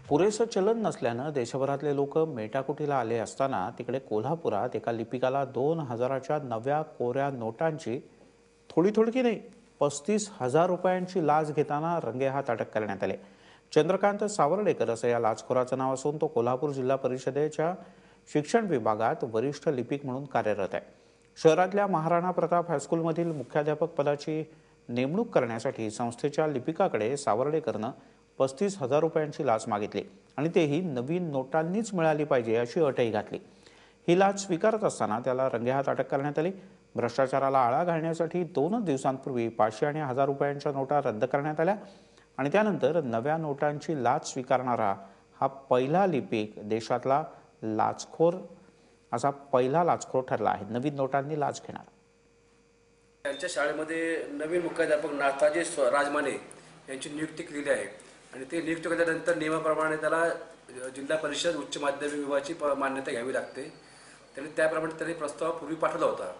पुरेसं चलन नसल्यानं देशभरातले लोक मेटाकुटीला आले असताना तिकडे कोल्हापुरात एका लिपिकाला 2000च्या नव्या कोऱ्या नोटांची थोडी नाही 35,000 रुपयांची लाच घेताना रंगेहात अटक करण्यात आली। चंद्रकांत सावर्डेकर असं या लाचखोराचं नाव असून तो कोल्हापूर जिल्हा परिषदेच्या शिक्षण विभागात वरिष्ठ लिपिक म्हणून कार्यरत आहे। शहरातल्या महाराणा प्रताप हायस्कूलमधील मुख्याध्यापक पदाची नेमणूक करण्यासाठी संस्थेच्या लिपिकाकडे सावर्डेकरनं 35,000 रुपयांची लाच मागितली आणि तेही नवीन नोटांनीच मिळाली पाहिजे अशी अटही घातली। ही लाच स्वीकारत असताना त्याला रंगेहात अटक करण्यात आली। भ्रष्टाचाराला आळा घालण्यासाठी 2 दिवसांपूर्वी 500 आणि 1000 रुपयांच्या नोटा रद्द करण्यात आल्या आणि त्यानंतर नव्या नोटांची लाच स्वीकारणारा हा पहिला लिपिक देशातला लाचखोर असा पहिला लाचखोर ठरला आहे। नवीन नोटांनी लाच घेणार त्यांच्या शाळेमध्ये नवीन मुख्याध्यापक नाथाजी राजमाने यांची नियुक्ती केलेली आहे आणि ते नियुक्त केल्यानंतर नियमाप्रमाणे त्याला जिल्हा परिषद उच्च माध्यमिक विभागाची मान्यता घ्यावी लागते। त्याप्रमाणे त्यांनी प्रस्ताव पूर्वी पाठवला होता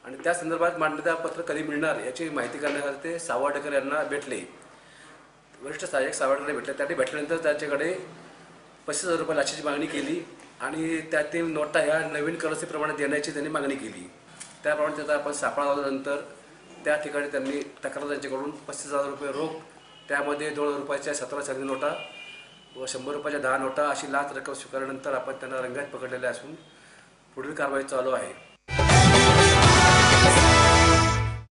आणि त्या संदर्भात मान्यतापत्र कधी मिळणार याची माहिती करण्यासाठी ते सावर्डेकर यांना भेटले। वरिष्ठ सहाय्यक सावर्डेकर भेटले। त्यांनी भेटल्यानंतर त्यांच्याकडे 35,000 रुपये लाचेची मागणी केली आणि त्यातील नोटा ह्या नवीन करन्सीप्रमाणे देण्याची त्यांनी मागणी केली। त्याप्रमाणे त्याचा आपण सापळा लावल्यानंतर त्या ठिकाणी त्यांनी तक्रार त्यांच्याकडून 35,000 रुपये रोख, त्यामध्ये 2 रुपयाच्या 17 चांदी नोटा व 100 रुपयाच्या 10 नोटा अशी लाच रक्कम स्वीकारल्यानंतर आपण त्यांना रंगात पकडलेले असून पुढील कारवाई चालू आहे।